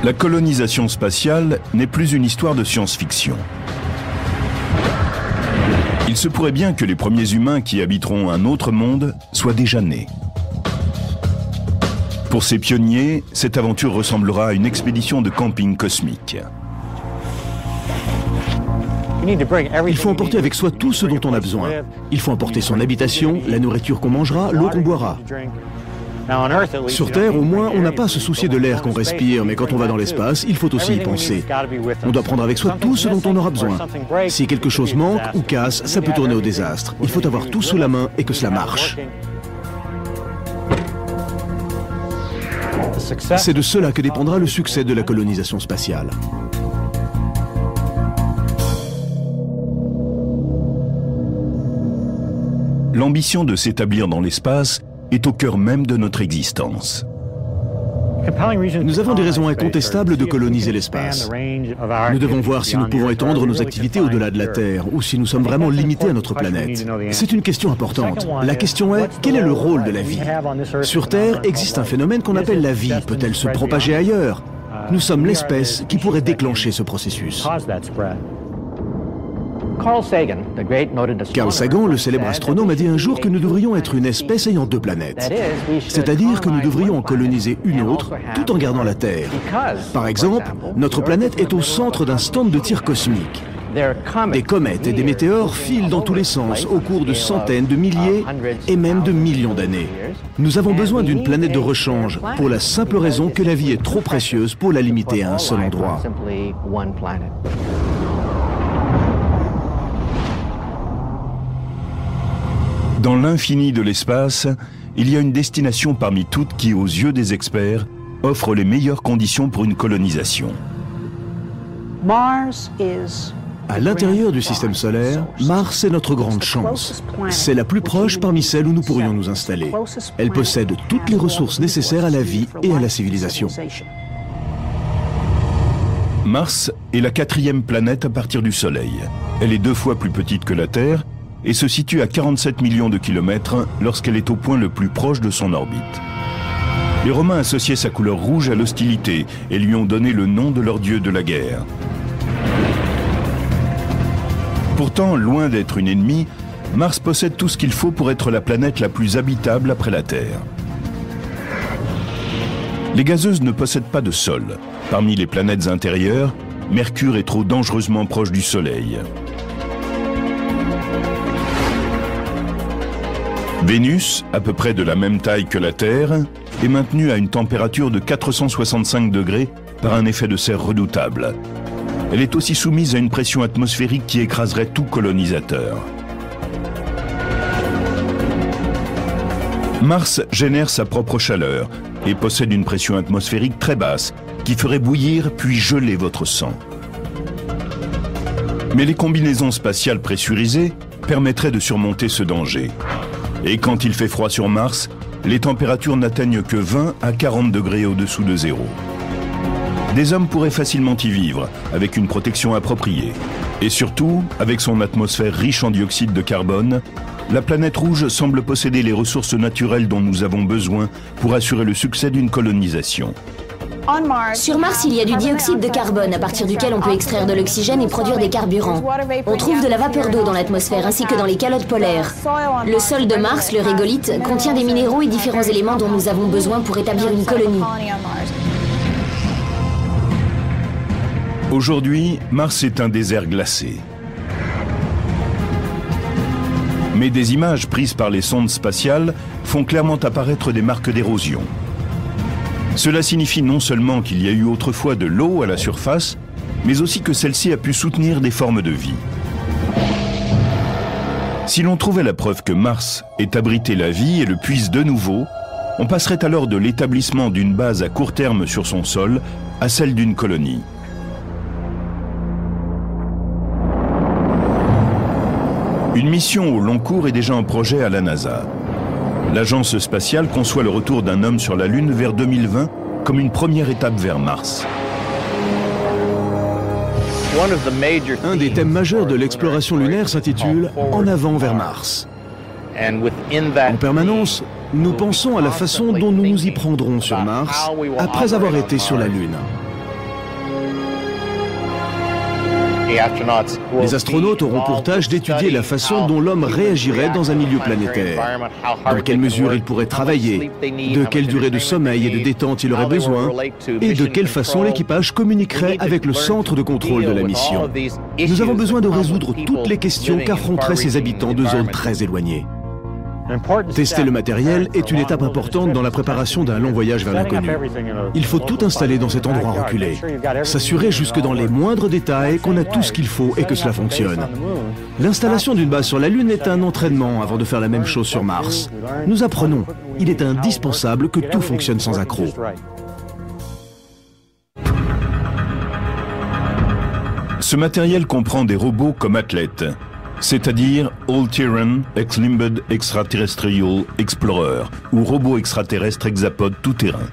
La colonisation spatiale n'est plus une histoire de science-fiction. Il se pourrait bien que les premiers humains qui habiteront un autre monde soient déjà nés. Pour ces pionniers, cette aventure ressemblera à une expédition de camping cosmique. Il faut emporter avec soi tout ce dont on a besoin. Il faut emporter son habitation, la nourriture qu'on mangera, l'eau qu'on boira. Sur Terre, au moins, on n'a pas à se soucier de l'air qu'on respire, mais quand on va dans l'espace, il faut aussi y penser. On doit prendre avec soi tout ce dont on aura besoin. Si quelque chose manque ou casse, ça peut tourner au désastre. Il faut avoir tout sous la main et que cela marche. C'est de cela que dépendra le succès de la colonisation spatiale. L'ambition de s'établir dans l'espace est au cœur même de notre existence. Nous avons des raisons incontestables de coloniser l'espace. Nous devons voir si nous pouvons étendre nos activités au-delà de la Terre ou si nous sommes vraiment limités à notre planète. C'est une question importante. La question est, quel est le rôle de la vie? Sur Terre existe un phénomène qu'on appelle la vie. Peut-elle se propager ailleurs? Nous sommes l'espèce qui pourrait déclencher ce processus. Carl Sagan, le célèbre astronome, a dit un jour que nous devrions être une espèce ayant deux planètes. C'est-à-dire que nous devrions en coloniser une autre tout en gardant la Terre. Par exemple, notre planète est au centre d'un stand de tir cosmique. Des comètes et des météores filent dans tous les sens au cours de centaines, de milliers et même de millions d'années. Nous avons besoin d'une planète de rechange pour la simple raison que la vie est trop précieuse pour la limiter à un seul endroit. Dans l'infini de l'espace, il y a une destination parmi toutes qui, aux yeux des experts, offre les meilleures conditions pour une colonisation. À l'intérieur du système solaire, Mars est notre grande chance. C'est la plus proche parmi celles où nous pourrions nous installer. Elle possède toutes les ressources nécessaires à la vie et à la civilisation. Mars est la 4e planète à partir du Soleil. Elle est 2 fois plus petite que la Terre et se situe à 47 millions de kilomètres lorsqu'elle est au point le plus proche de son orbite. Les Romains associaient sa couleur rouge à l'hostilité et lui ont donné le nom de leur dieu de la guerre. Pourtant, loin d'être une ennemie, Mars possède tout ce qu'il faut pour être la planète la plus habitable après la Terre. Les gazeuses ne possèdent pas de sol. Parmi les planètes intérieures, Mercure est trop dangereusement proche du Soleil. Vénus, à peu près de la même taille que la Terre, est maintenue à une température de 465 degrés par un effet de serre redoutable. Elle est aussi soumise à une pression atmosphérique qui écraserait tout colonisateur. Mars génère sa propre chaleur et possède une pression atmosphérique très basse qui ferait bouillir puis geler votre sang. Mais les combinaisons spatiales pressurisées permettraient de surmonter ce danger. Et quand il fait froid sur Mars, les températures n'atteignent que 20 à 40 degrés au-dessous de zéro. Des hommes pourraient facilement y vivre, avec une protection appropriée. Et surtout, avec son atmosphère riche en dioxyde de carbone, la planète rouge semble posséder les ressources naturelles dont nous avons besoin pour assurer le succès d'une colonisation. Sur Mars, il y a du dioxyde de carbone à partir duquel on peut extraire de l'oxygène et produire des carburants. On trouve de la vapeur d'eau dans l'atmosphère ainsi que dans les calottes polaires. Le sol de Mars, le régolithe, contient des minéraux et différents éléments dont nous avons besoin pour établir une colonie. Aujourd'hui, Mars est un désert glacé. Mais des images prises par les sondes spatiales font clairement apparaître des marques d'érosion. Cela signifie non seulement qu'il y a eu autrefois de l'eau à la surface, mais aussi que celle-ci a pu soutenir des formes de vie. Si l'on trouvait la preuve que Mars ait abrité la vie et le puise de nouveau, on passerait alors de l'établissement d'une base à court terme sur son sol à celle d'une colonie. Une mission au long cours est déjà en projet à la NASA. L'agence spatiale conçoit le retour d'un homme sur la Lune vers 2020 comme une première étape vers Mars. Un des thèmes majeurs de l'exploration lunaire s'intitule « En avant vers Mars ». En permanence, nous pensons à la façon dont nous nous y prendrons sur Mars après avoir été sur la Lune. Les astronautes auront pour tâche d'étudier la façon dont l'homme réagirait dans un milieu planétaire, dans quelle mesure il pourrait travailler, de quelle durée de sommeil et de détente il aurait besoin, et de quelle façon l'équipage communiquerait avec le centre de contrôle de la mission. Nous avons besoin de résoudre toutes les questions qu'affronteraient ces habitants de zones très éloignées. Tester le matériel est une étape importante dans la préparation d'un long voyage vers l'inconnu. Il faut tout installer dans cet endroit reculé, s'assurer jusque dans les moindres détails qu'on a tout ce qu'il faut et que cela fonctionne. L'installation d'une base sur la Lune est un entraînement avant de faire la même chose sur Mars. Nous apprenons, il est indispensable que tout fonctionne sans accroc. Ce matériel comprend des robots comme athlètes, c'est-à-dire All-Terrain Ex-Limbed Extraterrestrial Explorer ou robot extraterrestre hexapode tout-terrain.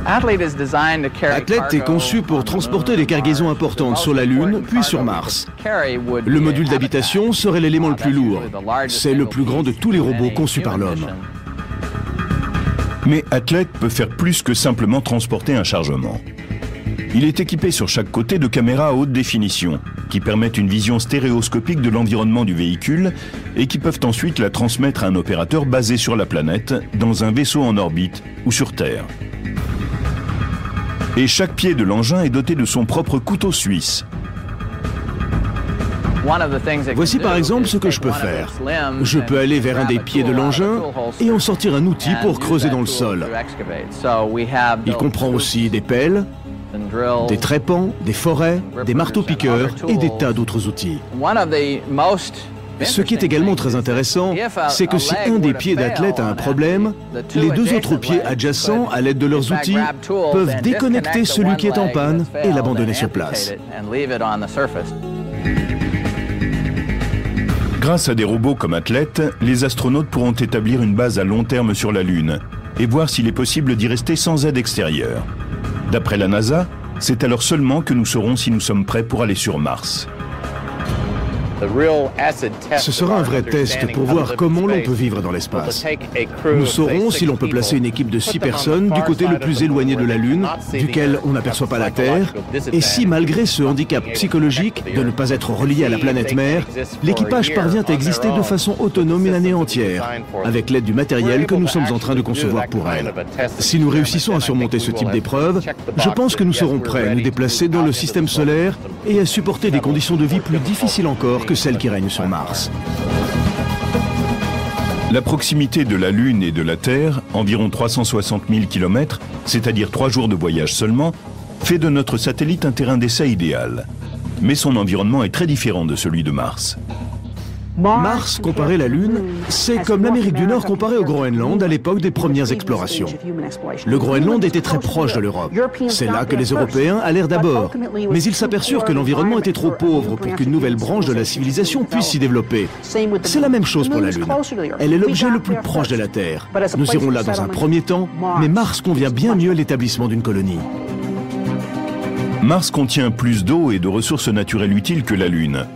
Athlete est conçu pour transporter des cargaisons importantes sur la Lune, puis sur Mars. Le module d'habitation serait l'élément le plus lourd. C'est le plus grand de tous les robots conçus par l'homme. Mais Athlete peut faire plus que simplement transporter un chargement. Il est équipé sur chaque côté de caméras à haute définition, qui permettent une vision stéréoscopique de l'environnement du véhicule et qui peuvent ensuite la transmettre à un opérateur basé sur la planète, dans un vaisseau en orbite ou sur Terre. Et chaque pied de l'engin est doté de son propre couteau suisse. Voici par exemple ce que je peux faire. Je peux aller vers un des pieds de l'engin et en sortir un outil pour creuser dans le sol. Il comprend aussi des pelles, des trépans, des forêts, des marteaux-piqueurs et des tas d'autres outils. Ce qui est également très intéressant, c'est que si un des pieds d'athlète a un problème, les deux autres pieds adjacents, à l'aide de leurs outils, peuvent déconnecter celui qui est en panne et l'abandonner sur place. Grâce à des robots comme Athlete, les astronautes pourront établir une base à long terme sur la Lune et voir s'il est possible d'y rester sans aide extérieure. D'après la NASA, c'est alors seulement que nous saurons si nous sommes prêts pour aller sur Mars. Ce sera un vrai test pour voir comment l'on peut vivre dans l'espace. Nous saurons si l'on peut placer une équipe de 6 personnes du côté le plus éloigné de la Lune, duquel on n'aperçoit pas la Terre, et si malgré ce handicap psychologique de ne pas être relié à la planète mère, l'équipage parvient à exister de façon autonome une année entière, avec l'aide du matériel que nous sommes en train de concevoir pour elle. Si nous réussissons à surmonter ce type d'épreuve, je pense que nous serons prêts à nous déplacer dans le système solaire et à supporter des conditions de vie plus difficiles encore que celles qui règnent sur Mars. La proximité de la Lune et de la Terre, environ 360 000 km, c'est-à-dire 3 jours de voyage seulement, fait de notre satellite un terrain d'essai idéal. Mais son environnement est très différent de celui de Mars. Mars, comparé à la Lune, c'est comme l'Amérique du Nord comparée au Groenland à l'époque des premières explorations. Le Groenland était très proche de l'Europe. C'est là que les Européens allèrent d'abord. Mais ils s'aperçurent que l'environnement était trop pauvre pour qu'une nouvelle branche de la civilisation puisse s'y développer. C'est la même chose pour la Lune. Elle est l'objet le plus proche de la Terre. Nous irons là dans un premier temps, mais Mars convient bien mieux à l'établissement d'une colonie. Mars contient plus d'eau et de ressources naturelles utiles que la Lune.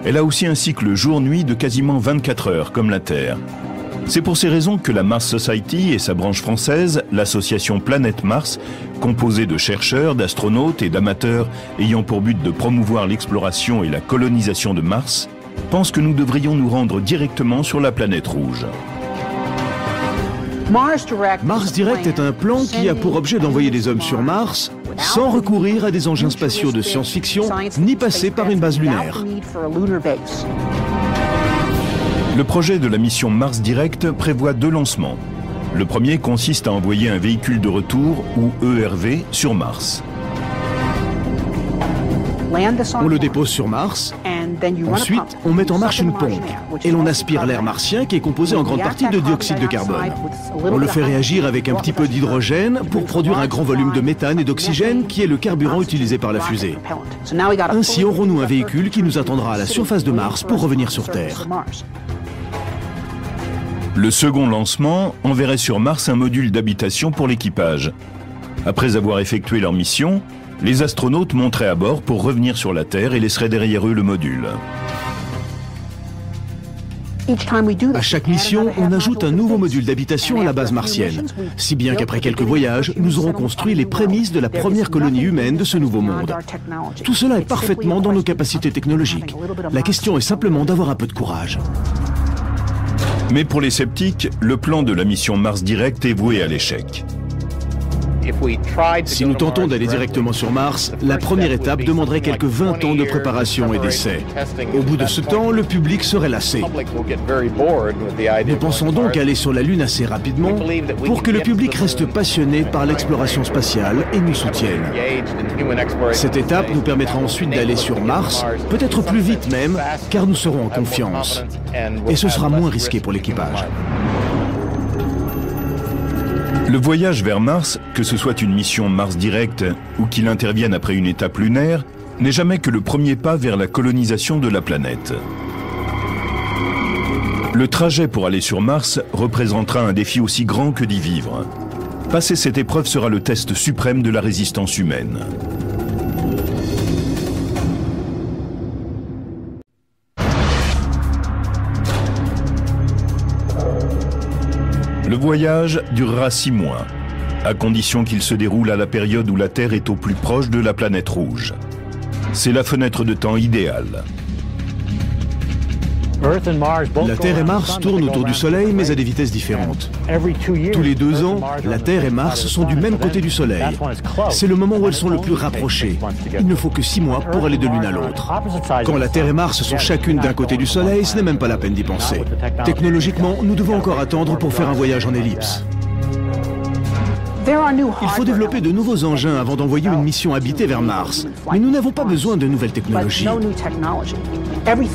Elle a aussi un cycle jour-nuit de quasiment 24 heures, comme la Terre. C'est pour ces raisons que la Mars Society et sa branche française, l'association Planète Mars, composée de chercheurs, d'astronautes et d'amateurs ayant pour but de promouvoir l'exploration et la colonisation de Mars, pensent que nous devrions nous rendre directement sur la planète rouge. Mars Direct est un plan qui a pour objet d'envoyer des hommes sur Mars sans recourir à des engins spatiaux de science-fiction ni passer par une base lunaire. Le projet de la mission Mars Direct prévoit 2 lancements. Le premier consiste à envoyer un véhicule de retour, ou ERV, sur Mars. On le dépose sur Mars, ensuite on met en marche une pompe et l'on aspire l'air martien qui est composé en grande partie de dioxyde de carbone. On le fait réagir avec un petit peu d'hydrogène pour produire un grand volume de méthane et d'oxygène qui est le carburant utilisé par la fusée. Ainsi aurons-nous un véhicule qui nous attendra à la surface de Mars pour revenir sur Terre. Le second lancement enverrait sur Mars un module d'habitation pour l'équipage. Après avoir effectué leur mission, les astronautes monteraient à bord pour revenir sur la Terre et laisseraient derrière eux le module. À chaque mission, on ajoute un nouveau module d'habitation à la base martienne, si bien qu'après quelques voyages, nous aurons construit les prémices de la première colonie humaine de ce nouveau monde. Tout cela est parfaitement dans nos capacités technologiques. La question est simplement d'avoir un peu de courage. Mais pour les sceptiques, le plan de la mission Mars Direct est voué à l'échec. Si nous tentons d'aller directement sur Mars, la première étape demanderait quelques 20 ans de préparation et d'essai. Au bout de ce temps, le public serait lassé. Nous pensons donc aller sur la Lune assez rapidement pour que le public reste passionné par l'exploration spatiale et nous soutienne. Cette étape nous permettra ensuite d'aller sur Mars, peut-être plus vite même, car nous serons en confiance. Et ce sera moins risqué pour l'équipage. Le voyage vers Mars, que ce soit une mission Mars Direct ou qu'il intervienne après une étape lunaire, n'est jamais que le premier pas vers la colonisation de la planète. Le trajet pour aller sur Mars représentera un défi aussi grand que d'y vivre. Passer cette épreuve sera le test suprême de la résistance humaine. Le voyage durera 6 mois, à condition qu'il se déroule à la période où la Terre est au plus proche de la planète rouge. C'est la fenêtre de temps idéale. La Terre et Mars tournent autour du Soleil, mais à des vitesses différentes. Tous les 2 ans, la Terre et Mars sont du même côté du Soleil. C'est le moment où elles sont le plus rapprochées. Il ne faut que 6 mois pour aller de l'une à l'autre. Quand la Terre et Mars sont chacune d'un côté du Soleil, ce n'est même pas la peine d'y penser. Technologiquement, nous devons encore attendre pour faire un voyage en ellipse. Il faut développer de nouveaux engins avant d'envoyer une mission habitée vers Mars. Mais nous n'avons pas besoin de nouvelles technologies.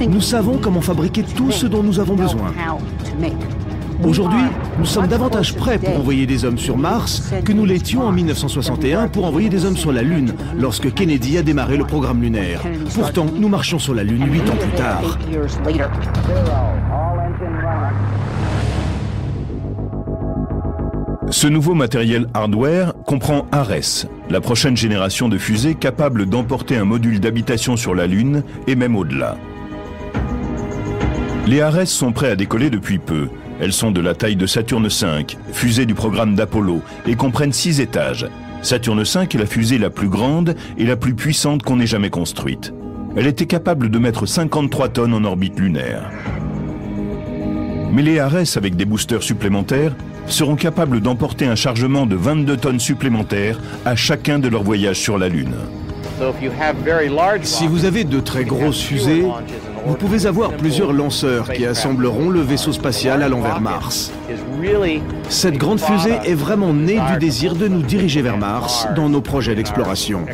Nous savons comment fabriquer tout ce dont nous avons besoin. Aujourd'hui, nous sommes davantage prêts pour envoyer des hommes sur Mars que nous l'étions en 1961 pour envoyer des hommes sur la Lune, lorsque Kennedy a démarré le programme lunaire. Pourtant, nous marchons sur la Lune 8 ans plus tard. Ce nouveau matériel hardware comprend Ares, la prochaine génération de fusées capable d'emporter un module d'habitation sur la Lune et même au-delà. Les Ares sont prêts à décoller depuis peu. Elles sont de la taille de Saturne V, fusée du programme d'Apollo, et comprennent 6 étages. Saturne V est la fusée la plus grande et la plus puissante qu'on ait jamais construite. Elle était capable de mettre 53 tonnes en orbite lunaire. Mais les Ares, avec des boosters supplémentaires, seront capables d'emporter un chargement de 22 tonnes supplémentaires à chacun de leurs voyages sur la Lune. Si vous avez de très grosses fusées, vous pouvez avoir plusieurs lanceurs qui assembleront le vaisseau spatial allant vers Mars. Cette grande fusée est vraiment née du désir de nous diriger vers Mars dans nos projets d'exploration.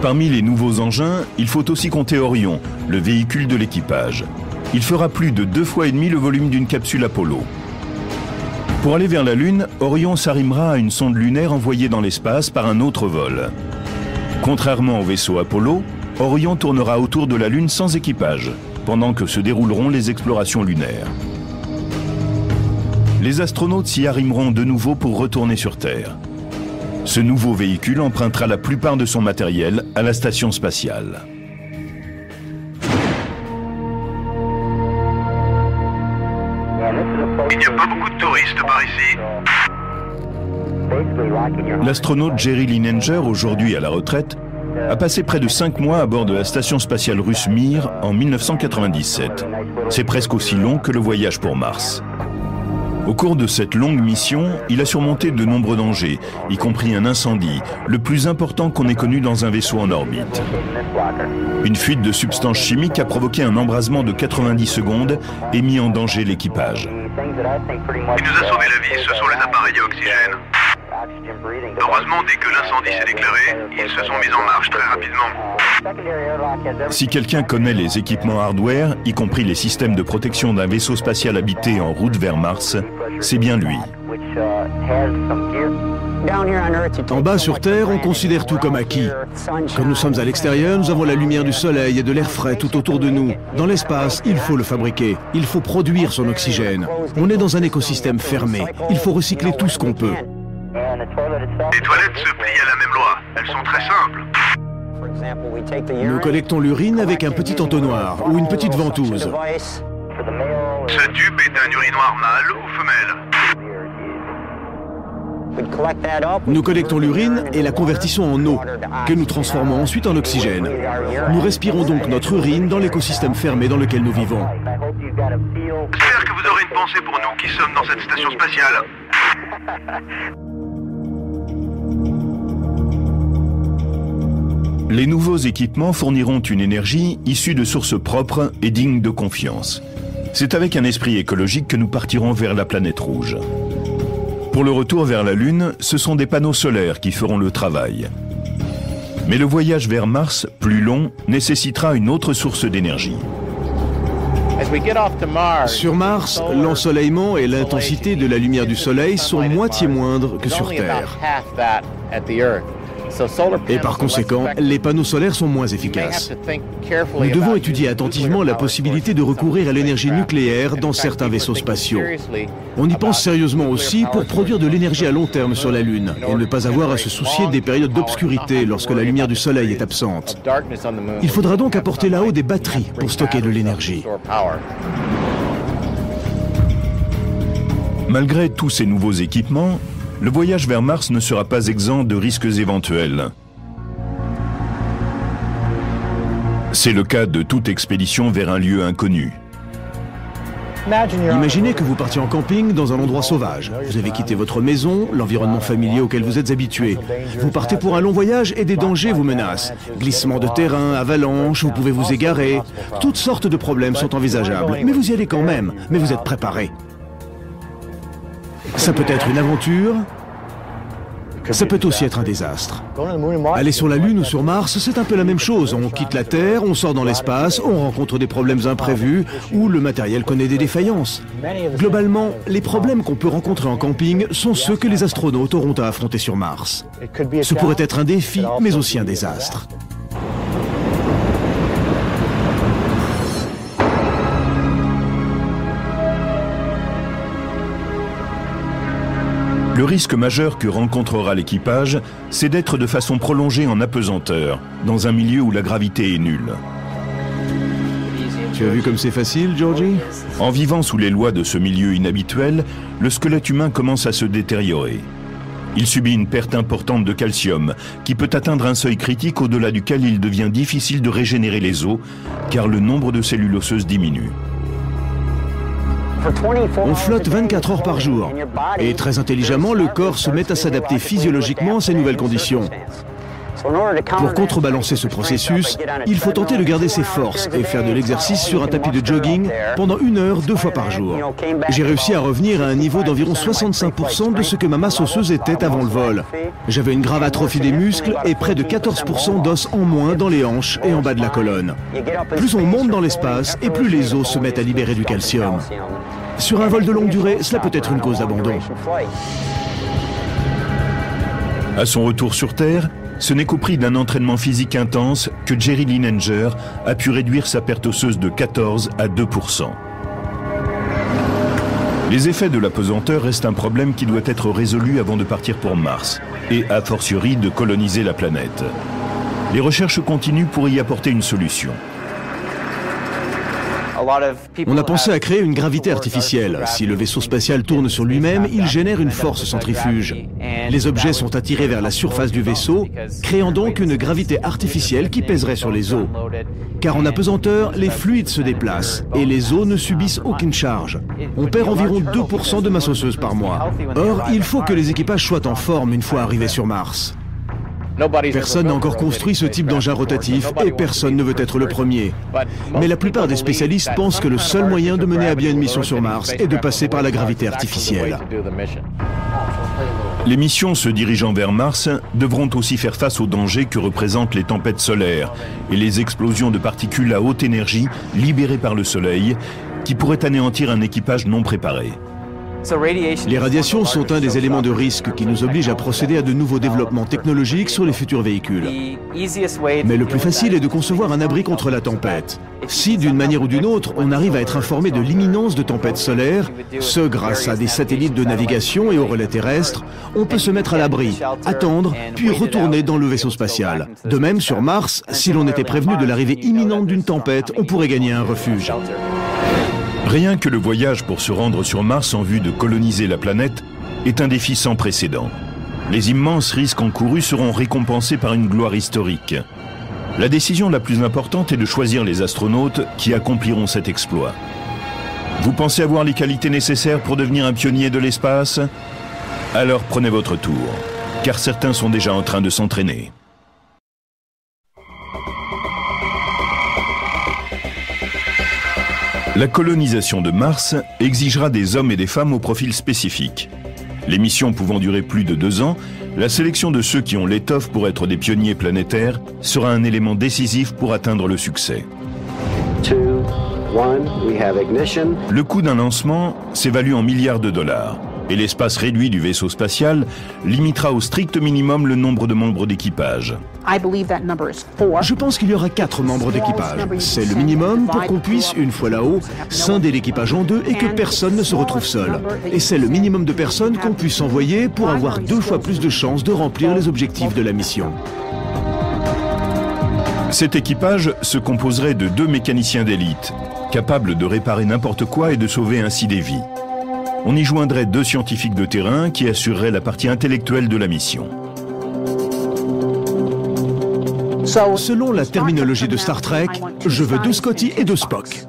Parmi les nouveaux engins, il faut aussi compter Orion, le véhicule de l'équipage. Il fera plus de 2,5 fois le volume d'une capsule Apollo. Pour aller vers la Lune, Orion s'arrimera à une sonde lunaire envoyée dans l'espace par un autre vol. Contrairement au vaisseau Apollo, Orion tournera autour de la Lune sans équipage, pendant que se dérouleront les explorations lunaires. Les astronautes s'y arrimeront de nouveau pour retourner sur Terre. Ce nouveau véhicule empruntera la plupart de son matériel à la station spatiale. Il n'y a pas beaucoup de touristes par ici. L'astronaute Jerry Linenger, aujourd'hui à la retraite, a passé près de 5 mois à bord de la station spatiale russe Mir en 1997. C'est presque aussi long que le voyage pour Mars. Au cours de cette longue mission, il a surmonté de nombreux dangers, y compris un incendie, le plus important qu'on ait connu dans un vaisseau en orbite. Une fuite de substances chimiques a provoqué un embrasement de 90 secondes et mis en danger l'équipage. Ce qui nous a sauvé la vie, ce sont les appareils à oxygène. Heureusement, dès que l'incendie s'est déclaré, ils se sont mis en marche très rapidement. Si quelqu'un connaît les équipements hardware, y compris les systèmes de protection d'un vaisseau spatial habité en route vers Mars, c'est bien lui. En bas sur Terre, on considère tout comme acquis. Quand nous sommes à l'extérieur, nous avons la lumière du soleil et de l'air frais tout autour de nous. Dans l'espace, il faut le fabriquer. Il faut produire son oxygène. On est dans un écosystème fermé. Il faut recycler tout ce qu'on peut. Les toilettes se plient à la même loi. Elles sont très simples. Nous collectons l'urine avec un petit entonnoir ou une petite ventouse. Ce tube est un urinoir mâle ou femelle? Nous collectons l'urine et la convertissons en eau, que nous transformons ensuite en oxygène. Nous respirons donc notre urine dans l'écosystème fermé dans lequel nous vivons. J'espère que vous aurez une pensée pour nous qui sommes dans cette station spatiale. Les nouveaux équipements fourniront une énergie issue de sources propres et dignes de confiance. C'est avec un esprit écologique que nous partirons vers la planète rouge. Pour le retour vers la Lune, ce sont des panneaux solaires qui feront le travail. Mais le voyage vers Mars, plus long, nécessitera une autre source d'énergie. Sur Mars, l'ensoleillement et l'intensité de la lumière du Soleil sont moitié moindres que sur Terre. Et par conséquent, les panneaux solaires sont moins efficaces. Nous devons étudier attentivement la possibilité de recourir à l'énergie nucléaire dans certains vaisseaux spatiaux. On y pense sérieusement aussi pour produire de l'énergie à long terme sur la Lune et ne pas avoir à se soucier des périodes d'obscurité lorsque la lumière du Soleil est absente. Il faudra donc apporter là-haut des batteries pour stocker de l'énergie. Malgré tous ces nouveaux équipements, le voyage vers Mars ne sera pas exempt de risques éventuels. C'est le cas de toute expédition vers un lieu inconnu. Imaginez que vous partiez en camping dans un endroit sauvage. Vous avez quitté votre maison, l'environnement familier auquel vous êtes habitué. Vous partez pour un long voyage et des dangers vous menacent. Glissement de terrain, avalanche, vous pouvez vous égarer. Toutes sortes de problèmes sont envisageables. Mais vous y allez quand même, mais vous êtes préparé. Ça peut être une aventure, ça peut aussi être un désastre. Aller sur la Lune ou sur Mars, c'est un peu la même chose. On quitte la Terre, on sort dans l'espace, on rencontre des problèmes imprévus ou le matériel connaît des défaillances. Globalement, les problèmes qu'on peut rencontrer en camping sont ceux que les astronautes auront à affronter sur Mars. Ce pourrait être un défi, mais aussi un désastre. Le risque majeur que rencontrera l'équipage, c'est d'être de façon prolongée en apesanteur, dans un milieu où la gravité est nulle. Tu as vu comme c'est facile, Georgie? En vivant sous les lois de ce milieu inhabituel, le squelette humain commence à se détériorer. Il subit une perte importante de calcium, qui peut atteindre un seuil critique au-delà duquel il devient difficile de régénérer les os, car le nombre de cellules osseuses diminue. On flotte 24 heures par jour. Et très intelligemment, le corps se met à s'adapter physiologiquement à ces nouvelles conditions. Pour contrebalancer ce processus, il faut tenter de garder ses forces et faire de l'exercice sur un tapis de jogging pendant 1 heure 2 fois par jour. J'ai réussi à revenir à un niveau d'environ 65% de ce que ma masse osseuse était avant le vol. J'avais une grave atrophie des muscles et près de 14% d'os en moins dans les hanches et en bas de la colonne. Plus on monte dans l'espace et plus les os se mettent à libérer du calcium. Sur un vol de longue durée, cela peut être une cause d'abandon. À son retour sur Terre, ce n'est qu'au prix d'un entraînement physique intense que Jerry Linenger a pu réduire sa perte osseuse de 14 à 2%. Les effets de l'apesanteur restent un problème qui doit être résolu avant de partir pour Mars, et a fortiori de coloniser la planète. Les recherches continuent pour y apporter une solution. On a pensé à créer une gravité artificielle. Si le vaisseau spatial tourne sur lui-même, il génère une force centrifuge. Les objets sont attirés vers la surface du vaisseau, créant donc une gravité artificielle qui pèserait sur les os. Car en apesanteur, les fluides se déplacent et les os ne subissent aucune charge. On perd environ 2% de masse osseuse par mois. Or, il faut que les équipages soient en forme une fois arrivés sur Mars. Personne n'a encore construit ce type d'engin rotatif et personne ne veut être le premier. Mais la plupart des spécialistes pensent que le seul moyen de mener à bien une mission sur Mars est de passer par la gravité artificielle. Les missions se dirigeant vers Mars devront aussi faire face aux dangers que représentent les tempêtes solaires et les explosions de particules à haute énergie libérées par le Soleil qui pourraient anéantir un équipage non préparé. Les radiations sont un des éléments de risque qui nous obligent à procéder à de nouveaux développements technologiques sur les futurs véhicules. Mais le plus facile est de concevoir un abri contre la tempête. Si, d'une manière ou d'une autre, on arrive à être informé de l'imminence de tempêtes solaires, ce grâce à des satellites de navigation et aux relais terrestres, on peut se mettre à l'abri, attendre, puis retourner dans le vaisseau spatial. De même, sur Mars, si l'on était prévenu de l'arrivée imminente d'une tempête, on pourrait gagner un refuge. Rien que le voyage pour se rendre sur Mars en vue de coloniser la planète est un défi sans précédent. Les immenses risques encourus seront récompensés par une gloire historique. La décision la plus importante est de choisir les astronautes qui accompliront cet exploit. Vous pensez avoir les qualités nécessaires pour devenir un pionnier de l'espace? Alors prenez votre tour, car certains sont déjà en train de s'entraîner. La colonisation de Mars exigera des hommes et des femmes au profil spécifique. Les missions pouvant durer plus de 2 ans, la sélection de ceux qui ont l'étoffe pour être des pionniers planétaires sera un élément décisif pour atteindre le succès. 2, 1, we have ignition. Le coût d'un lancement s'évalue en milliards de dollars, et l'espace réduit du vaisseau spatial limitera au strict minimum le nombre de membres d'équipage. Je pense qu'il y aura 4 membres d'équipage. C'est le minimum pour qu'on puisse, une fois là-haut, scinder l'équipage en 2 et que personne ne se retrouve seul. Et c'est le minimum de personnes qu'on puisse envoyer pour avoir 2 fois plus de chances de remplir les objectifs de la mission. Cet équipage se composerait de 2 mécaniciens d'élite, capables de réparer n'importe quoi et de sauver ainsi des vies. On y joindrait 2 scientifiques de terrain qui assureraient la partie intellectuelle de la mission. Selon la terminologie de Star Trek, je veux 2 Scotty et 2 Spock.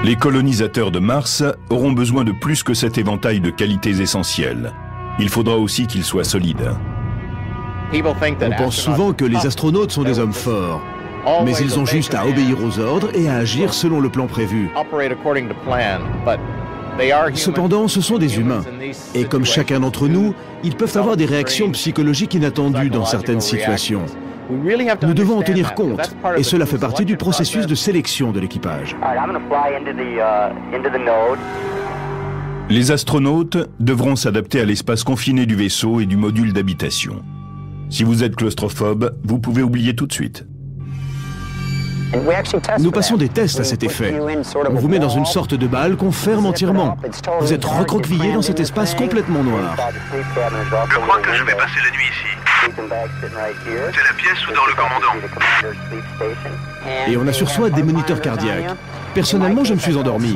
Les colonisateurs de Mars auront besoin de plus que cet éventail de qualités essentielles. Il faudra aussi qu'ils soient solides. On pense souvent que les astronautes sont des hommes forts, mais ils ont juste à obéir aux ordres et à agir selon le plan prévu. Cependant, ce sont des humains, et comme chacun d'entre nous, ils peuvent avoir des réactions psychologiques inattendues dans certaines situations. Nous devons en tenir compte, et cela fait partie du processus de sélection de l'équipage. Les astronautes devront s'adapter à l'espace confiné du vaisseau et du module d'habitation. Si vous êtes claustrophobe, vous pouvez oublier tout de suite. Nous passons des tests à cet effet. On vous met dans une sorte de balle qu'on ferme entièrement. Vous êtes recroquevillé dans cet espace complètement noir. Je crois que je vais passer la nuit ici. C'est la pièce où dort le commandant. Et on a sur soi des moniteurs cardiaques. Personnellement, je me suis endormi.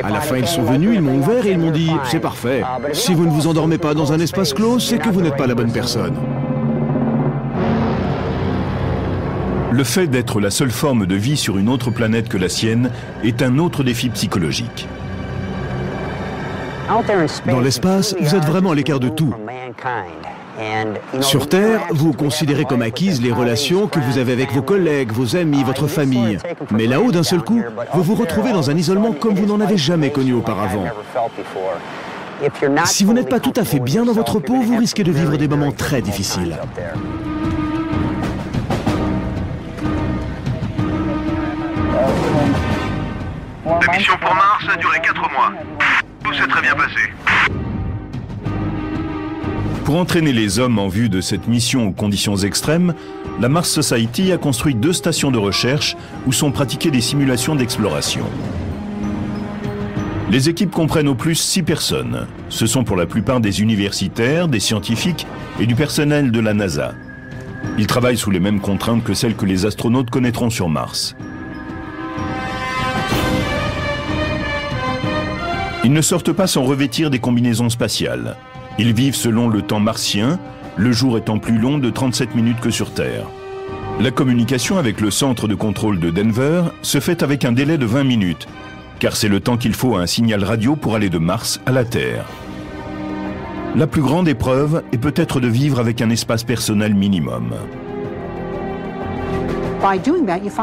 À la fin, ils sont venus, ils m'ont ouvert et ils m'ont dit « C'est parfait. Si vous ne vous endormez pas dans un espace clos, c'est que vous n'êtes pas la bonne personne. » Le fait d'être la seule forme de vie sur une autre planète que la sienne est un autre défi psychologique. Dans l'espace, vous êtes vraiment à l'écart de tout. Sur Terre, vous considérez comme acquises les relations que vous avez avec vos collègues, vos amis, votre famille. Mais là-haut, d'un seul coup, vous vous retrouvez dans un isolement comme vous n'en avez jamais connu auparavant. Si vous n'êtes pas tout à fait bien dans votre peau, vous risquez de vivre des moments très difficiles. La mission pour Mars a duré 4 mois. Tout s'est très bien passé. Pour entraîner les hommes en vue de cette mission aux conditions extrêmes, la Mars Society a construit 2 stations de recherche où sont pratiquées des simulations d'exploration. Les équipes comprennent au plus 6 personnes. Ce sont pour la plupart des universitaires, des scientifiques et du personnel de la NASA. Ils travaillent sous les mêmes contraintes que celles que les astronautes connaîtront sur Mars. Ils ne sortent pas sans revêtir des combinaisons spatiales. Ils vivent selon le temps martien, le jour étant plus long de 37 minutes que sur Terre. La communication avec le centre de contrôle de Denver se fait avec un délai de 20 minutes, car c'est le temps qu'il faut à un signal radio pour aller de Mars à la Terre. La plus grande épreuve est peut-être de vivre avec un espace personnel minimum.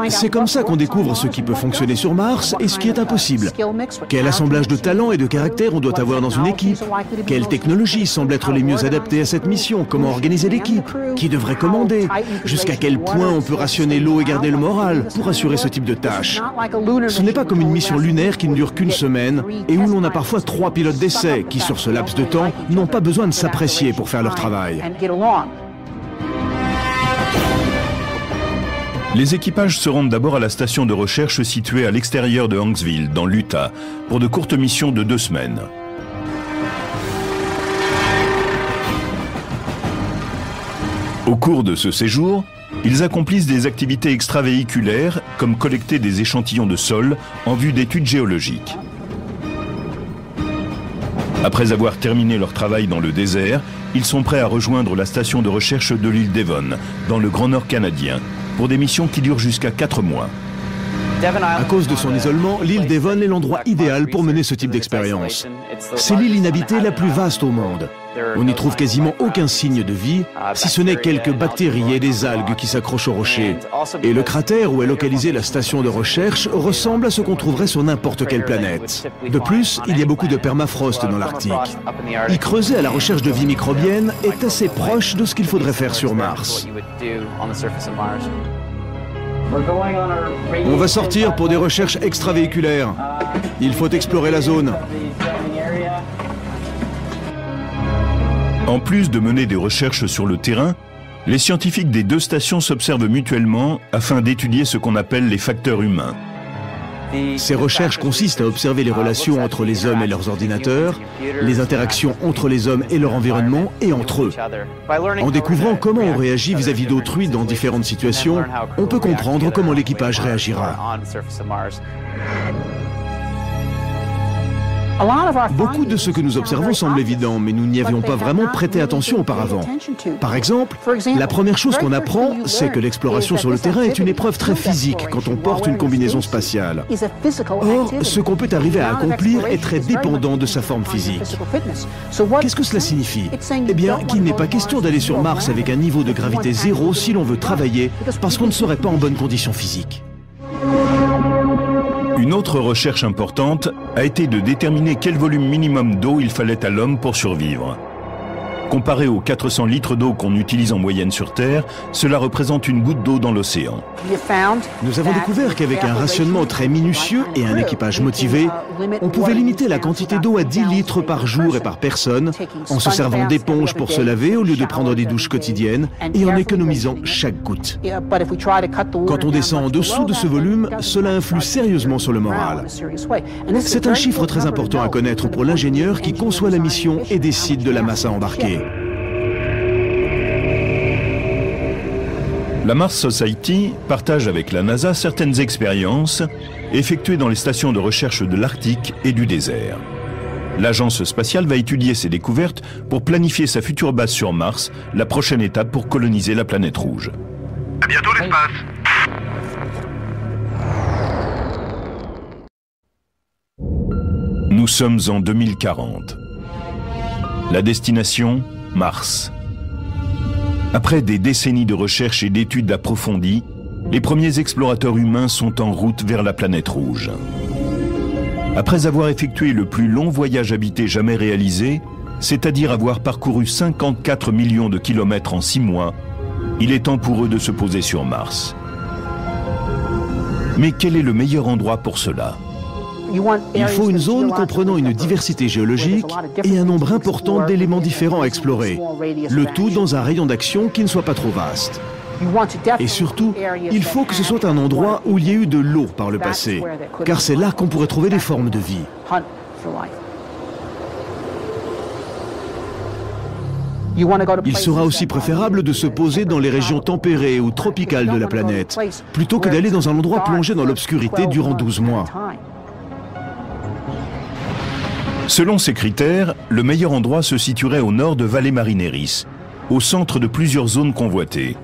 C'est comme ça qu'on découvre ce qui peut fonctionner sur Mars et ce qui est impossible. Quel assemblage de talents et de caractères on doit avoir dans une équipe? Quelles technologies semblent être les mieux adaptées à cette mission? Comment organiser l'équipe? Qui devrait commander? Jusqu'à quel point on peut rationner l'eau et garder le moral pour assurer ce type de tâches? Ce n'est pas comme une mission lunaire qui ne dure qu'une semaine et où l'on a parfois 3 pilotes d'essai qui, sur ce laps de temps, n'ont pas besoin de s'apprécier pour faire leur travail. Les équipages se rendent d'abord à la station de recherche située à l'extérieur de Hanksville, dans l'Utah, pour de courtes missions de 2 semaines. Au cours de ce séjour, ils accomplissent des activités extravéhiculaires, comme collecter des échantillons de sol en vue d'études géologiques. Après avoir terminé leur travail dans le désert, ils sont prêts à rejoindre la station de recherche de l'île Devon, dans le Grand Nord canadien, pour des missions qui durent jusqu'à 4 mois. À cause de son isolement, l'île Devon est l'endroit idéal pour mener ce type d'expérience. C'est l'île inhabitée la plus vaste au monde. On n'y trouve quasiment aucun signe de vie, si ce n'est quelques bactéries et des algues qui s'accrochent aux rochers. Et le cratère où est localisée la station de recherche ressemble à ce qu'on trouverait sur n'importe quelle planète. De plus, il y a beaucoup de permafrost dans l'Arctique. Y creuser à la recherche de vie microbienne est assez proche de ce qu'il faudrait faire sur Mars. On va sortir pour des recherches extravéhiculaires. Il faut explorer la zone. En plus de mener des recherches sur le terrain, les scientifiques des 2 stations s'observent mutuellement afin d'étudier ce qu'on appelle les facteurs humains. Ces recherches consistent à observer les relations entre les hommes et leurs ordinateurs, les interactions entre les hommes et leur environnement et entre eux. En découvrant comment on réagit vis-à-vis d'autrui dans différentes situations, on peut comprendre comment l'équipage réagira. Beaucoup de ce que nous observons semble évident, mais nous n'y avions pas vraiment prêté attention auparavant. Par exemple, la première chose qu'on apprend, c'est que l'exploration sur le terrain est une épreuve très physique quand on porte une combinaison spatiale. Or, ce qu'on peut arriver à accomplir est très dépendant de sa forme physique. Qu'est-ce que cela signifie? Eh bien, qu'il n'est pas question d'aller sur Mars avec un niveau de gravité 0 si l'on veut travailler, parce qu'on ne serait pas en bonne condition physique. Une autre recherche importante a été de déterminer quel volume minimum d'eau il fallait à l'homme pour survivre. Comparé aux 400 litres d'eau qu'on utilise en moyenne sur Terre, cela représente une goutte d'eau dans l'océan. Nous avons découvert qu'avec un rationnement très minutieux et un équipage motivé, on pouvait limiter la quantité d'eau à 10 litres par jour et par personne, en se servant d'éponges pour se laver au lieu de prendre des douches quotidiennes et en économisant chaque goutte. Quand on descend en dessous de ce volume, cela influe sérieusement sur le moral. C'est un chiffre très important à connaître pour l'ingénieur qui conçoit la mission et décide de la masse à embarquer. La Mars Society partage avec la NASA certaines expériences effectuées dans les stations de recherche de l'Arctique et du désert. L'agence spatiale va étudier ces découvertes pour planifier sa future base sur Mars, la prochaine étape pour coloniser la planète rouge. À bientôt l'espace. Nous sommes en 2040. La destination, Mars. Après des décennies de recherche et d'études approfondies, les premiers explorateurs humains sont en route vers la planète rouge. Après avoir effectué le plus long voyage habité jamais réalisé, c'est-à-dire avoir parcouru 54 millions de kilomètres en 6 mois, il est temps pour eux de se poser sur Mars. Mais quel est le meilleur endroit pour cela ? Il faut une zone comprenant une diversité géologique et un nombre important d'éléments différents à explorer, le tout dans un rayon d'action qui ne soit pas trop vaste. Et surtout, il faut que ce soit un endroit où il y ait eu de l'eau par le passé, car c'est là qu'on pourrait trouver des formes de vie. Il sera aussi préférable de se poser dans les régions tempérées ou tropicales de la planète, plutôt que d'aller dans un endroit plongé dans l'obscurité durant 12 mois. Selon ces critères, le meilleur endroit se situerait au nord de Valles Marineris, au centre de plusieurs zones convoitées.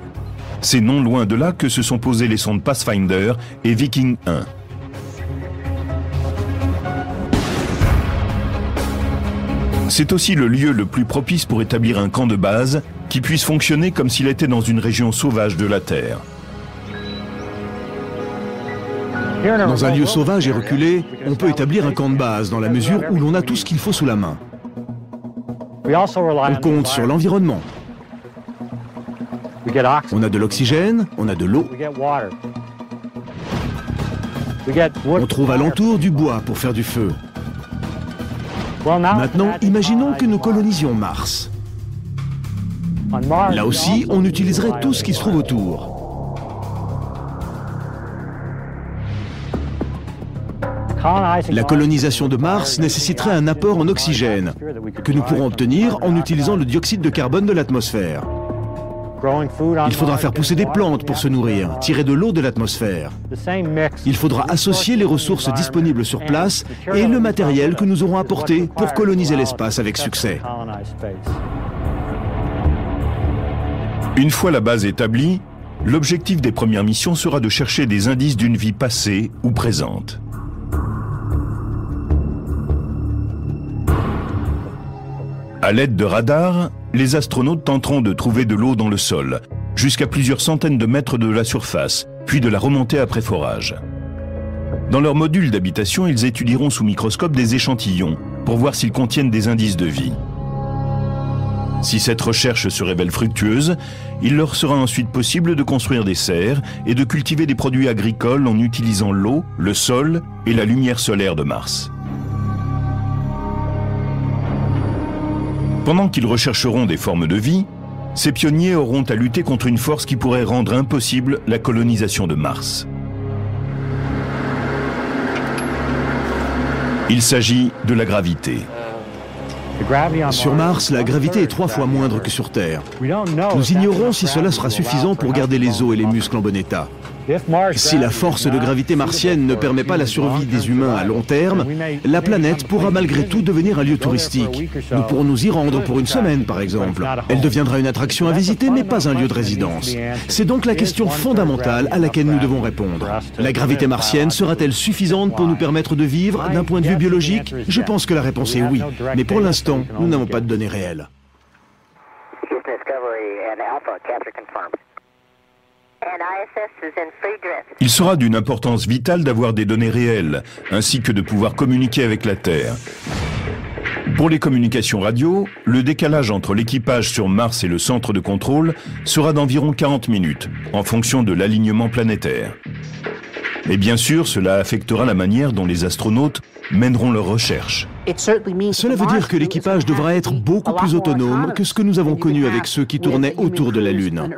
C'est non loin de là que se sont posées les sondes Pathfinder et Viking 1. C'est aussi le lieu le plus propice pour établir un camp de base qui puisse fonctionner comme s'il était dans une région sauvage de la Terre. Dans un lieu sauvage et reculé, on peut établir un camp de base dans la mesure où l'on a tout ce qu'il faut sous la main. On compte sur l'environnement. On a de l'oxygène, on a de l'eau. On trouve alentour du bois pour faire du feu. Maintenant, imaginons que nous colonisions Mars. Là aussi, on utiliserait tout ce qui se trouve autour. La colonisation de Mars nécessiterait un apport en oxygène, que nous pourrons obtenir en utilisant le dioxyde de carbone de l'atmosphère. Il faudra faire pousser des plantes pour se nourrir, tirer de l'eau de l'atmosphère. Il faudra associer les ressources disponibles sur place et le matériel que nous aurons apporté pour coloniser l'espace avec succès. Une fois la base établie, l'objectif des premières missions sera de chercher des indices d'une vie passée ou présente. À l'aide de radars, les astronautes tenteront de trouver de l'eau dans le sol, jusqu'à plusieurs centaines de mètres de la surface, puis de la remonter après forage. Dans leur module d'habitation, ils étudieront sous microscope des échantillons pour voir s'ils contiennent des indices de vie. Si cette recherche se révèle fructueuse, il leur sera ensuite possible de construire des serres et de cultiver des produits agricoles en utilisant l'eau, le sol et la lumière solaire de Mars. Pendant qu'ils rechercheront des formes de vie, ces pionniers auront à lutter contre une force qui pourrait rendre impossible la colonisation de Mars. Il s'agit de la gravité. Sur Mars, la gravité est 3 fois moindre que sur Terre. Nous ignorons si cela sera suffisant pour garder les os et les muscles en bon état. Si la force de gravité martienne ne permet pas la survie des humains à long terme, la planète pourra malgré tout devenir un lieu touristique. Nous pourrons nous y rendre pour une semaine, par exemple. Elle deviendra une attraction à visiter, mais pas un lieu de résidence. C'est donc la question fondamentale à laquelle nous devons répondre. La gravité martienne sera-t-elle suffisante pour nous permettre de vivre d'un point de vue biologique? Je pense que la réponse est oui. Mais pour l'instant, nous n'avons pas de données réelles. Il sera d'une importance vitale d'avoir des données réelles, ainsi que de pouvoir communiquer avec la Terre. Pour les communications radio, le décalage entre l'équipage sur Mars et le centre de contrôle sera d'environ 40 minutes, en fonction de l'alignement planétaire. Mais bien sûr, cela affectera la manière dont les astronautes mèneront leurs recherches. Cela veut dire que l'équipage devra être beaucoup plus autonome que ce que nous avons connu avec ceux qui tournaient autour de la Lune.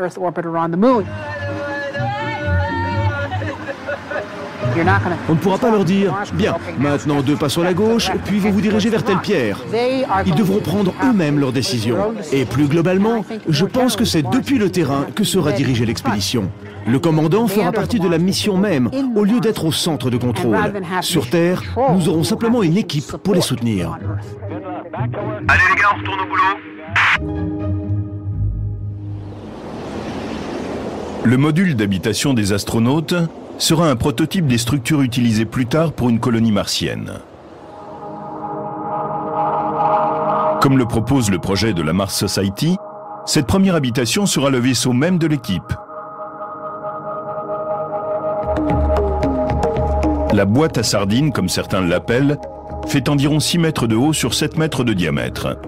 On ne pourra pas leur dire « Bien, maintenant 2 pas sur la gauche, puis vous vous dirigez vers telle pierre ». Ils devront prendre eux-mêmes leurs décisions. Et plus globalement, je pense que c'est depuis le terrain que sera dirigée l'expédition. Le commandant fera partie de la mission même, au lieu d'être au centre de contrôle. Sur Terre, nous aurons simplement une équipe pour les soutenir. Allez les gars, on retourne au boulot. Le module d'habitation des astronautes sera un prototype des structures utilisées plus tard pour une colonie martienne. Comme le propose le projet de la Mars Society, cette première habitation sera le vaisseau même de l'équipe. La boîte à sardines, comme certains l'appellent, fait environ 6 mètres de haut sur 7 mètres de diamètre.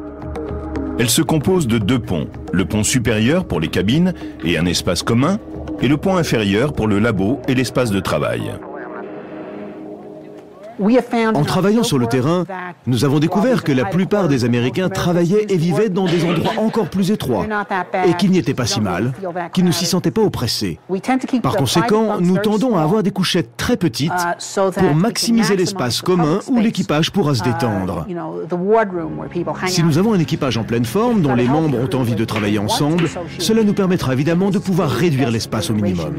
Elle se compose de 2 ponts, le pont supérieur pour les cabines et un espace commun, et le pont inférieur pour le labo et l'espace de travail. En travaillant sur le terrain, nous avons découvert que la plupart des Américains travaillaient et vivaient dans des endroits encore plus étroits, et qu'ils n'y étaient pas si mal, qu'ils ne s'y sentaient pas oppressés. Par conséquent, nous tendons à avoir des couchettes très petites pour maximiser l'espace commun où l'équipage pourra se détendre. Si nous avons un équipage en pleine forme, dont les membres ont envie de travailler ensemble, cela nous permettra évidemment de pouvoir réduire l'espace au minimum.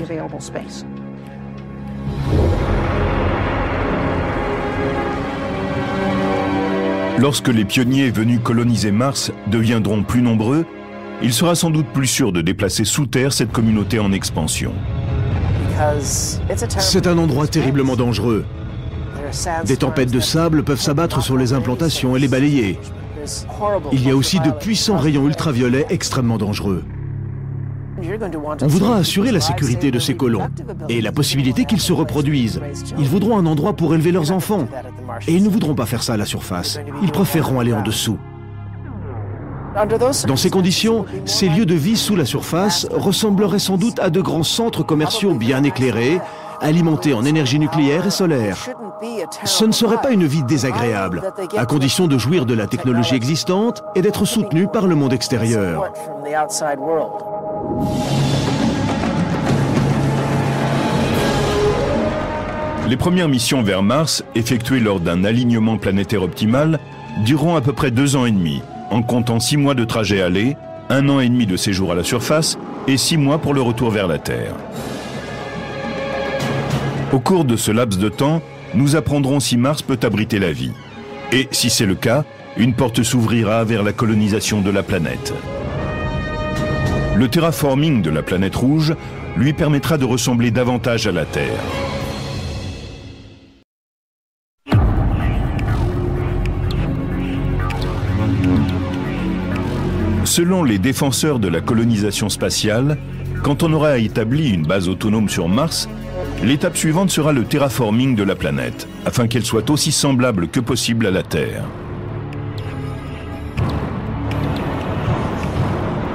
Lorsque les pionniers venus coloniser Mars deviendront plus nombreux, il sera sans doute plus sûr de déplacer sous terre cette communauté en expansion. C'est un endroit terriblement dangereux. Des tempêtes de sable peuvent s'abattre sur les implantations et les balayer. Il y a aussi de puissants rayons ultraviolets extrêmement dangereux. On voudra assurer la sécurité de ces colons et la possibilité qu'ils se reproduisent. Ils voudront un endroit pour élever leurs enfants. Et ils ne voudront pas faire ça à la surface. Ils préféreront aller en dessous. Dans ces conditions, ces lieux de vie sous la surface ressembleraient sans doute à de grands centres commerciaux bien éclairés, alimentés en énergie nucléaire et solaire. Ce ne serait pas une vie désagréable, à condition de jouir de la technologie existante et d'être soutenu par le monde extérieur. Les premières missions vers Mars, effectuées lors d'un alignement planétaire optimal, dureront à peu près 2 ans et demi, en comptant 6 mois de trajet aller, 1 an et demi de séjour à la surface et 6 mois pour le retour vers la Terre. Au cours de ce laps de temps, nous apprendrons si Mars peut abriter la vie. Et si c'est le cas, une porte s'ouvrira vers la colonisation de la planète. Le terraforming de la planète rouge lui permettra de ressembler davantage à la Terre. Selon les défenseurs de la colonisation spatiale, quand on aura établi une base autonome sur Mars, l'étape suivante sera le terraforming de la planète, afin qu'elle soit aussi semblable que possible à la Terre.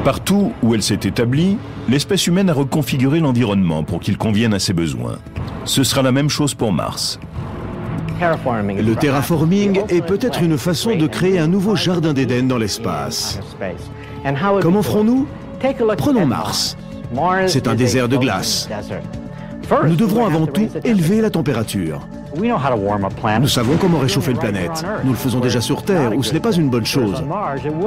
Partout où elle s'est établie, l'espèce humaine a reconfiguré l'environnement pour qu'il convienne à ses besoins. Ce sera la même chose pour Mars. Le terraforming est peut-être une façon de créer un nouveau jardin d'Éden dans l'espace. Comment ferons-nous? Prenons Mars. C'est un désert de glace. Nous devrons avant tout élever la température. Nous savons comment réchauffer une planète. Nous le faisons déjà sur Terre, où ce n'est pas une bonne chose.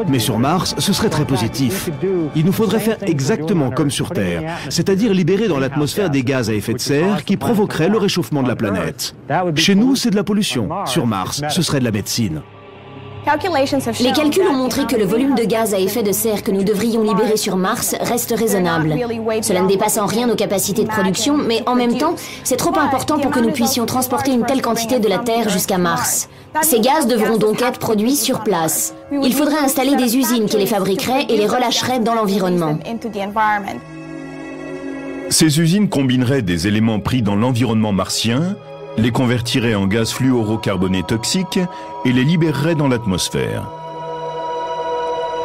Mais sur Mars, ce serait très positif. Il nous faudrait faire exactement comme sur Terre, c'est-à-dire libérer dans l'atmosphère des gaz à effet de serre qui provoqueraient le réchauffement de la planète. Chez nous, c'est de la pollution. Sur Mars, ce serait de la médecine. Les calculs ont montré que le volume de gaz à effet de serre que nous devrions libérer sur Mars reste raisonnable. Cela ne dépasse en rien nos capacités de production, mais en même temps, c'est trop important pour que nous puissions transporter une telle quantité de la Terre jusqu'à Mars. Ces gaz devront donc être produits sur place. Il faudrait installer des usines qui les fabriqueraient et les relâcheraient dans l'environnement. Ces usines combineraient des éléments pris dans l'environnement martien, les convertiraient en gaz fluorocarboné toxiques et les libéreraient dans l'atmosphère.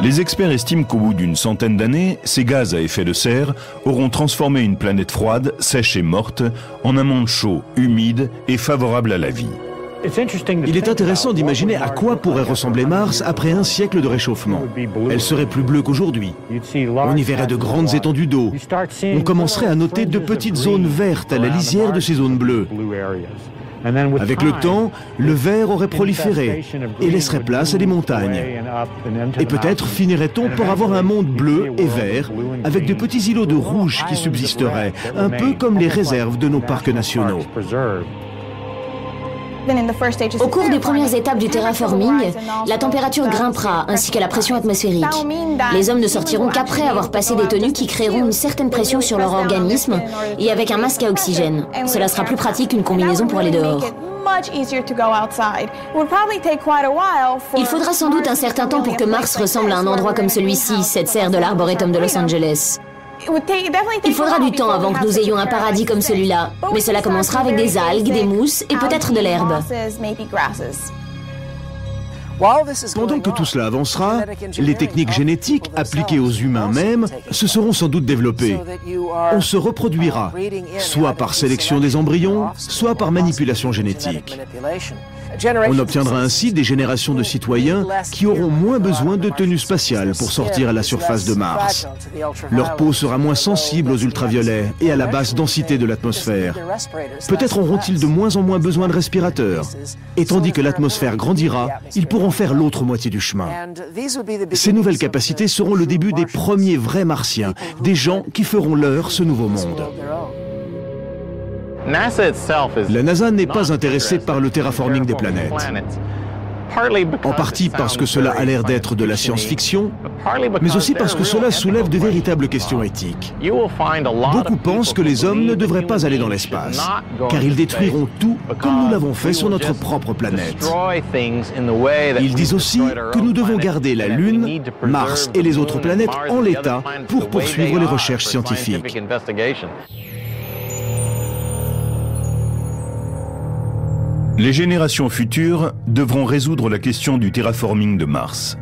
Les experts estiment qu'au bout d'une centaine d'années, ces gaz à effet de serre auront transformé une planète froide, sèche et morte en un monde chaud, humide et favorable à la vie. Il est intéressant d'imaginer à quoi pourrait ressembler Mars après un siècle de réchauffement. Elle serait plus bleue qu'aujourd'hui. On y verrait de grandes étendues d'eau. On commencerait à noter de petites zones vertes à la lisière de ces zones bleues. Avec le temps, le vert aurait proliféré et laisserait place à des montagnes. Et peut-être finirait-on par avoir un monde bleu et vert avec de petits îlots de rouge qui subsisteraient, un peu comme les réserves de nos parcs nationaux. Au cours des premières étapes du terraforming, la température grimpera ainsi que la pression atmosphérique. Les hommes ne sortiront qu'après avoir passé des tenues qui créeront une certaine pression sur leur organisme et avec un masque à oxygène. Cela sera plus pratique qu'une combinaison pour aller dehors. Il faudra sans doute un certain temps pour que Mars ressemble à un endroit comme celui-ci, cette serre de l'Arboretum de Los Angeles. Il faudra du temps avant que nous ayons un paradis comme celui-là, mais cela commencera avec des algues, des mousses et peut-être de l'herbe. Pendant que tout cela avancera, les techniques génétiques appliquées aux humains même se seront sans doute développées. On se reproduira, soit par sélection des embryons, soit par manipulation génétique. On obtiendra ainsi des générations de citoyens qui auront moins besoin de tenues spatiales pour sortir à la surface de Mars. Leur peau sera moins sensible aux ultraviolets et à la basse densité de l'atmosphère. Peut-être auront-ils de moins en moins besoin de respirateurs. Et tandis que l'atmosphère grandira, ils pourront faire l'autre moitié du chemin. Ces nouvelles capacités seront le début des premiers vrais martiens, des gens qui feront leur ce nouveau monde. La NASA n'est pas intéressée par le terraforming des planètes. En partie parce que cela a l'air d'être de la science-fiction, mais aussi parce que cela soulève de véritables questions éthiques. Beaucoup pensent que les hommes ne devraient pas aller dans l'espace, car ils détruiront tout comme nous l'avons fait sur notre propre planète. Ils disent aussi que nous devons garder la Lune, Mars et les autres planètes en l'état pour poursuivre les recherches scientifiques. Les générations futures devront résoudre la question du terraforming de Mars.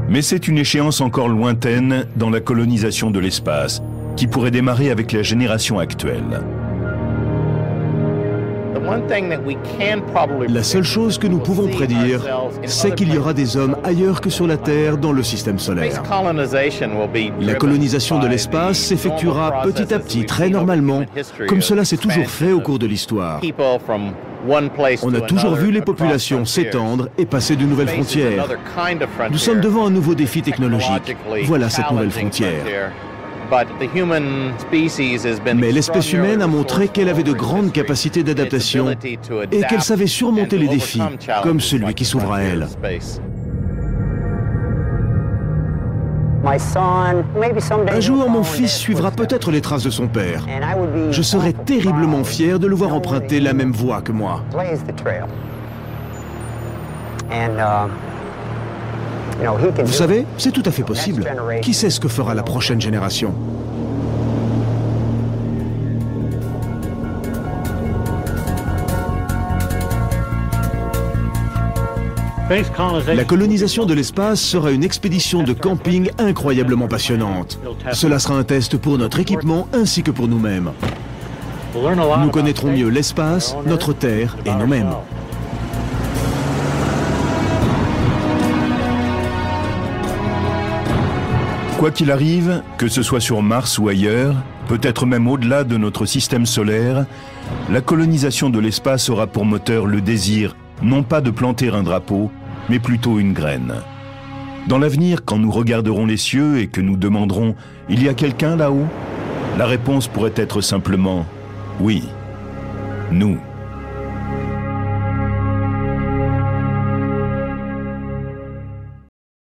Mais c'est une échéance encore lointaine dans la colonisation de l'espace, qui pourrait démarrer avec la génération actuelle. La seule chose que nous pouvons prédire, c'est qu'il y aura des hommes ailleurs que sur la Terre dans le système solaire. La colonisation de l'espace s'effectuera petit à petit, très normalement, comme cela s'est toujours fait au cours de l'histoire. On a toujours vu les populations s'étendre et passer de nouvelles frontières. Nous sommes devant un nouveau défi technologique. Voilà cette nouvelle frontière. Mais l'espèce humaine a montré qu'elle avait de grandes capacités d'adaptation et qu'elle savait surmonter les défis, comme celui qui s'ouvre à elle. Un jour, mon fils suivra peut-être les traces de son père. Je serai terriblement fier de le voir emprunter la même voie que moi. Vous savez, c'est tout à fait possible. Qui sait ce que fera la prochaine génération? La colonisation de l'espace sera une expédition de camping incroyablement passionnante. Cela sera un test pour notre équipement ainsi que pour nous-mêmes. Nous connaîtrons mieux l'espace, notre Terre et nous-mêmes. Quoi qu'il arrive, que ce soit sur Mars ou ailleurs, peut-être même au-delà de notre système solaire, la colonisation de l'espace aura pour moteur le désir, non pas de planter un drapeau, mais plutôt une graine. Dans l'avenir, quand nous regarderons les cieux et que nous demanderons « Il y a quelqu'un là-haut ?» la réponse pourrait être simplement « Oui, nous ».